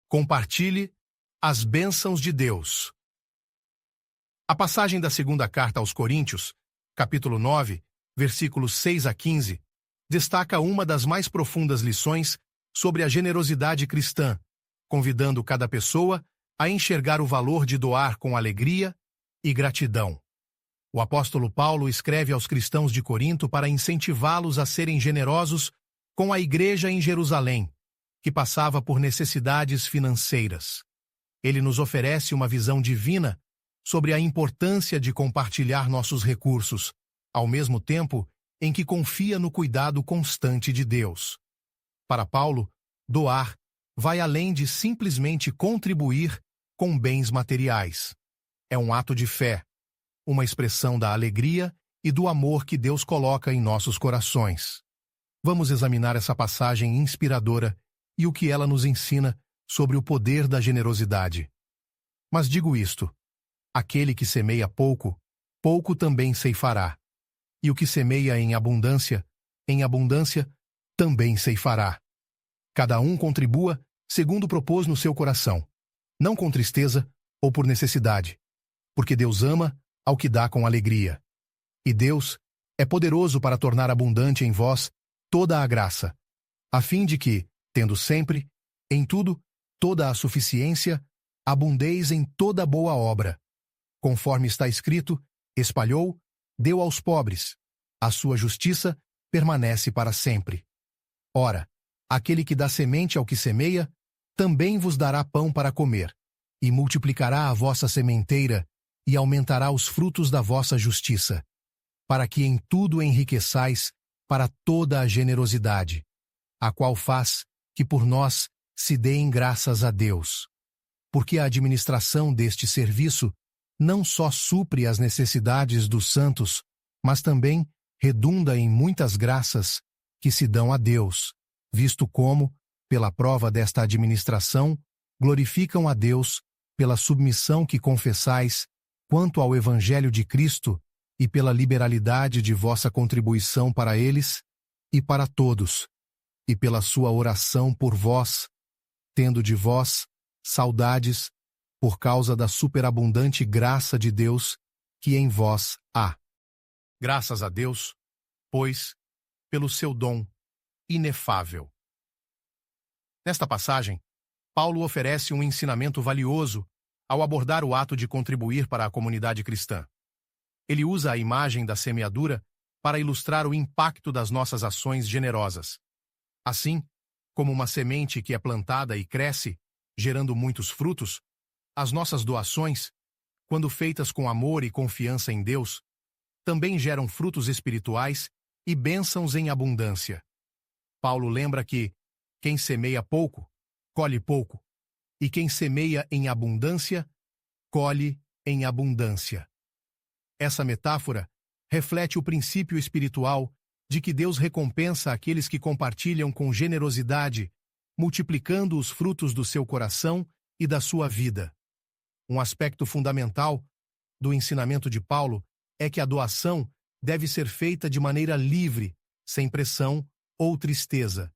Compartilhe as bênçãos de Deus. A passagem da segunda carta aos Coríntios, capítulo 9, versículos 6 a 15, destaca uma das mais profundas lições sobre a generosidade cristã, convidando cada pessoa a enxergar o valor de doar com alegria e gratidão. O apóstolo Paulo escreve aos cristãos de Corinto para incentivá-los a serem generosos com a igreja em Jerusalém, que passava por necessidades financeiras. Ele nos oferece uma visão divina sobre a importância de compartilhar nossos recursos, ao mesmo tempo em que confia no cuidado constante de Deus. Para Paulo, doar vai além de simplesmente contribuir com bens materiais. É um ato de fé, uma expressão da alegria e do amor que Deus coloca em nossos corações. Vamos examinar essa passagem inspiradora e o que ela nos ensina sobre o poder da generosidade. Mas digo isto: aquele que semeia pouco, pouco também ceifará. E o que semeia em abundância também ceifará. Cada um contribua segundo propôs no seu coração, não com tristeza ou por necessidade, porque Deus ama ao que dá com alegria. E Deus é poderoso para tornar abundante em vós toda a graça, a fim de que, tendo sempre, em tudo, toda a suficiência, abundeis em toda boa obra. Conforme está escrito, espalhou, deu aos pobres. A sua justiça permanece para sempre. Ora, aquele que dá semente ao que semeia, também vos dará pão para comer, e multiplicará a vossa sementeira, e aumentará os frutos da vossa justiça, para que em tudo enriqueçais para toda a generosidade, a qual faz que por nós se deem graças a Deus. Porque a administração deste serviço não só supre as necessidades dos santos, mas também redunda em muitas graças que se dão a Deus, visto como, pela prova desta administração, glorificam a Deus pela submissão que confessais quanto ao Evangelho de Cristo e pela liberalidade de vossa contribuição para eles e para todos, e pela sua oração por vós, tendo de vós saudades por causa da superabundante graça de Deus que em vós há. Graças a Deus, pois, pelo seu dom inefável. Nesta passagem, Paulo oferece um ensinamento valioso ao abordar o ato de contribuir para a comunidade cristã. Ele usa a imagem da semeadura para ilustrar o impacto das nossas ações generosas. Assim, como uma semente que é plantada e cresce, gerando muitos frutos, as nossas doações, quando feitas com amor e confiança em Deus, também geram frutos espirituais e bênçãos em abundância. Paulo lembra que quem semeia pouco, colhe pouco, e quem semeia em abundância, colhe em abundância. Essa metáfora reflete o princípio espiritual de que Deus recompensa aqueles que compartilham com generosidade, multiplicando os frutos do seu coração e da sua vida. Um aspecto fundamental do ensinamento de Paulo é que a doação deve ser feita de maneira livre, sem pressão ou tristeza.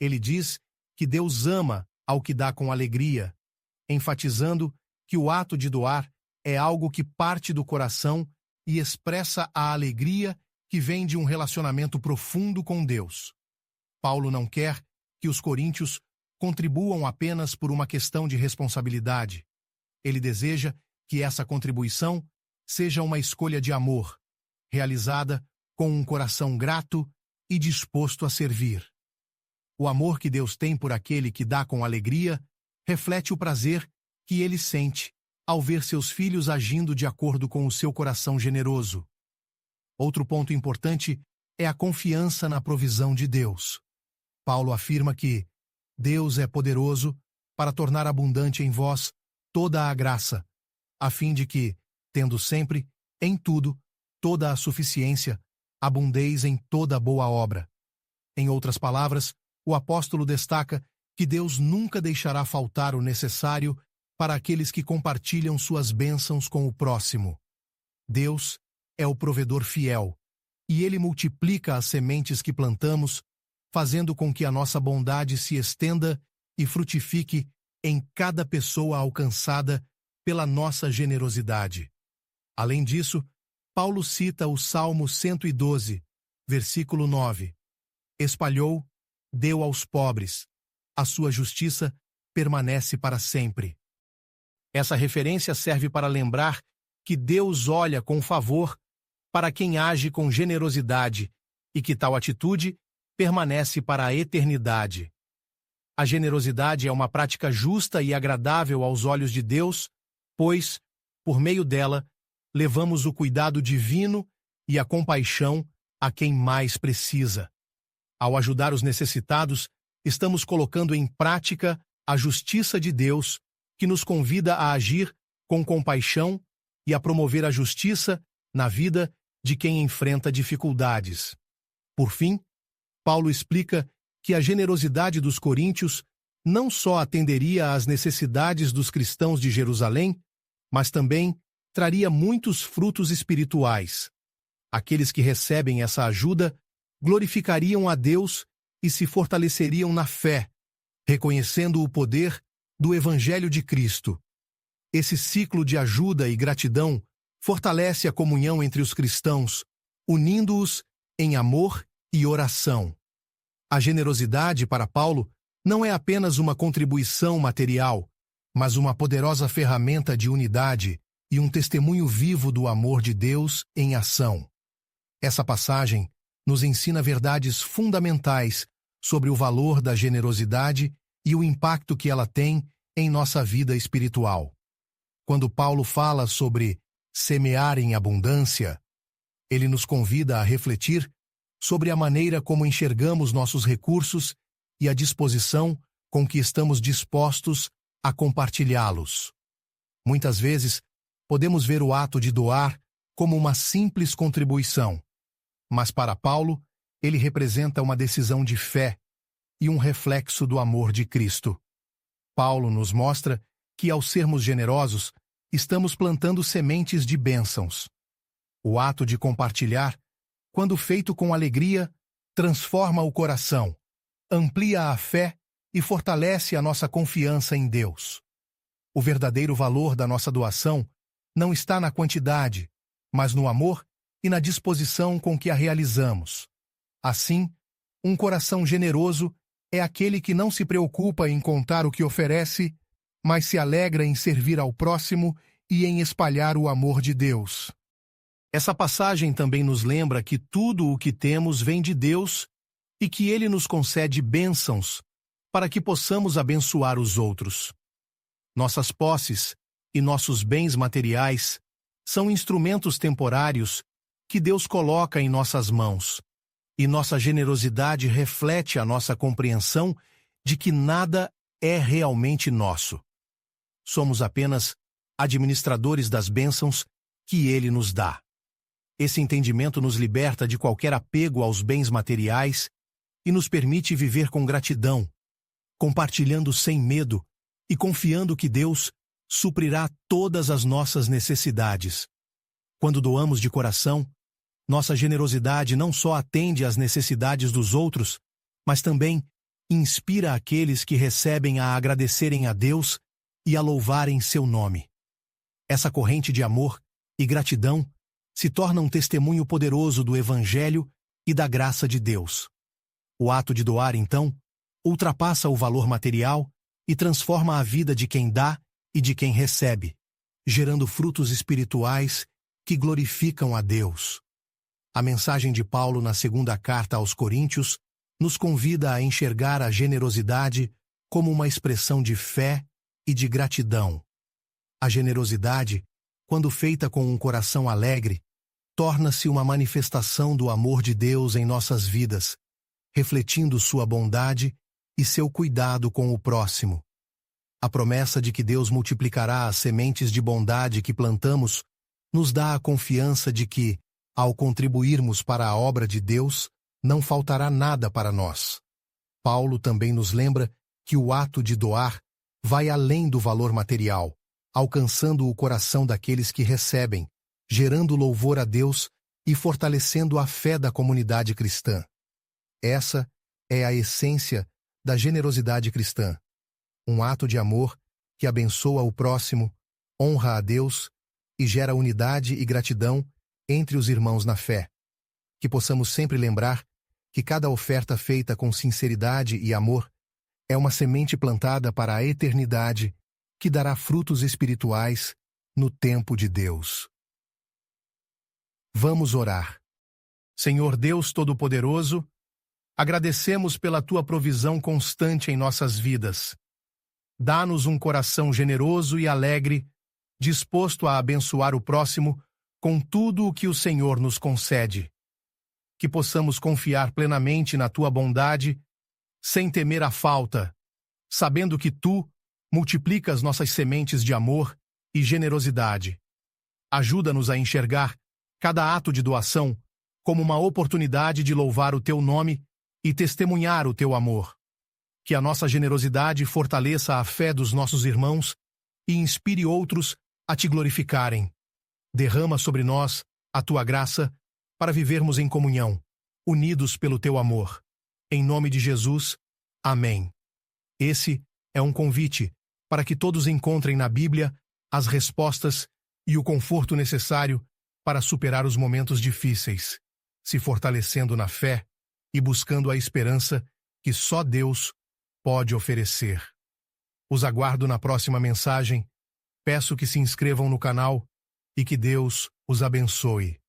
Ele diz que Deus ama ao que dá com alegria, enfatizando que o ato de doar é algo que parte do coração e expressa a alegria que vem de um relacionamento profundo com Deus. Paulo não quer que os coríntios contribuam apenas por uma questão de responsabilidade. Ele deseja que essa contribuição seja uma escolha de amor, realizada com um coração grato e disposto a servir. O amor que Deus tem por aquele que dá com alegria reflete o prazer que ele sente ao ver seus filhos agindo de acordo com o seu coração generoso. Outro ponto importante é a confiança na provisão de Deus. Paulo afirma que Deus é poderoso para tornar abundante em vós toda a graça, a fim de que, tendo sempre, em tudo, toda a suficiência, abundeis em toda boa obra. Em outras palavras, o apóstolo destaca que Deus nunca deixará faltar o necessário para aqueles que compartilham suas bênçãos com o próximo. Deus é o provedor fiel, e Ele multiplica as sementes que plantamos, fazendo com que a nossa bondade se estenda e frutifique em cada pessoa alcançada pela nossa generosidade. Além disso, Paulo cita o Salmo 112, versículo 9. Espalhou, deu aos pobres. A sua justiça permanece para sempre. Essa referência serve para lembrar que Deus olha com favor para quem age com generosidade e que tal atitude permanece para a eternidade. A generosidade é uma prática justa e agradável aos olhos de Deus, pois, por meio dela, levamos o cuidado divino e a compaixão a quem mais precisa. Ao ajudar os necessitados, estamos colocando em prática a justiça de Deus, que nos convida a agir com compaixão e a promover a justiça na vida de quem enfrenta dificuldades. Por fim, Paulo explica que a generosidade dos coríntios não só atenderia às necessidades dos cristãos de Jerusalém, mas também traria muitos frutos espirituais. Aqueles que recebem essa ajuda glorificariam a Deus e se fortaleceriam na fé, reconhecendo o poder do Evangelho de Cristo. Esse ciclo de ajuda e gratidão fortalece a comunhão entre os cristãos, unindo-os em amor e oração. A generosidade, para Paulo, não é apenas uma contribuição material, mas uma poderosa ferramenta de unidade e um testemunho vivo do amor de Deus em ação. Essa passagem nos ensina verdades fundamentais sobre o valor da generosidade e o impacto que ela tem em nossa vida espiritual. Quando Paulo fala sobre semear em abundância, ele nos convida a refletir sobre a maneira como enxergamos nossos recursos e a disposição com que estamos dispostos a compartilhá-los. Muitas vezes, podemos ver o ato de doar como uma simples contribuição, mas para Paulo, ele representa uma decisão de fé e um reflexo do amor de Cristo. Paulo nos mostra que, ao sermos generosos, estamos plantando sementes de bênçãos. O ato de compartilhar, quando feito com alegria, transforma o coração, amplia a fé e fortalece a nossa confiança em Deus. O verdadeiro valor da nossa doação não está na quantidade, mas no amor e na disposição com que a realizamos. Assim, um coração generoso é aquele que não se preocupa em contar o que oferece, mas se alegra em servir ao próximo e em espalhar o amor de Deus. Essa passagem também nos lembra que tudo o que temos vem de Deus e que Ele nos concede bênçãos para que possamos abençoar os outros. Nossas posses e nossos bens materiais são instrumentos temporários que Deus coloca em nossas mãos, e nossa generosidade reflete a nossa compreensão de que nada é realmente nosso. Somos apenas administradores das bênçãos que Ele nos dá. Esse entendimento nos liberta de qualquer apego aos bens materiais e nos permite viver com gratidão, compartilhando sem medo e confiando que Deus suprirá todas as nossas necessidades. Quando doamos de coração, nossa generosidade não só atende às necessidades dos outros, mas também inspira aqueles que recebem a agradecerem a Deus e a louvarem seu nome. Essa corrente de amor e gratidão se torna um testemunho poderoso do Evangelho e da graça de Deus. O ato de doar, então, ultrapassa o valor material e transforma a vida de quem dá e de quem recebe, gerando frutos espirituais que glorificam a Deus. A mensagem de Paulo na segunda carta aos Coríntios nos convida a enxergar a generosidade como uma expressão de fé e de gratidão. A generosidade, quando feita com um coração alegre, torna-se uma manifestação do amor de Deus em nossas vidas, refletindo sua bondade e seu cuidado com o próximo. A promessa de que Deus multiplicará as sementes de bondade que plantamos nos dá a confiança de que, ao contribuirmos para a obra de Deus, não faltará nada para nós. Paulo também nos lembra que o ato de doar vai além do valor material, alcançando o coração daqueles que recebem, gerando louvor a Deus e fortalecendo a fé da comunidade cristã. Essa é a essência da generosidade cristã. um ato de amor que abençoa o próximo, honra a Deus e gera unidade e gratidão entre os irmãos na fé. Que possamos sempre lembrar que cada oferta feita com sinceridade e amor é uma semente plantada para a eternidade que dará frutos espirituais no tempo de Deus. Vamos orar. Senhor Deus Todo-Poderoso, agradecemos pela Tua provisão constante em nossas vidas. Dá-nos um coração generoso e alegre, disposto a abençoar o próximo com tudo o que o Senhor nos concede. Que possamos confiar plenamente na Tua bondade, sem temer a falta, sabendo que Tu multiplicas nossas sementes de amor e generosidade. Ajuda-nos a enxergar cada ato de doação como uma oportunidade de louvar o Teu nome e testemunhar o Teu amor. Que a nossa generosidade fortaleça a fé dos nossos irmãos e inspire outros a Te glorificarem. Derrama sobre nós a Tua graça para vivermos em comunhão, unidos pelo Teu amor. Em nome de Jesus, amém. Esse é um convite para que todos encontrem na Bíblia as respostas e o conforto necessário para superar os momentos difíceis, se fortalecendo na fé e buscando a esperança que só Deus pode oferecer. Os aguardo na próxima mensagem, peço que se inscrevam no canal e que Deus os abençoe.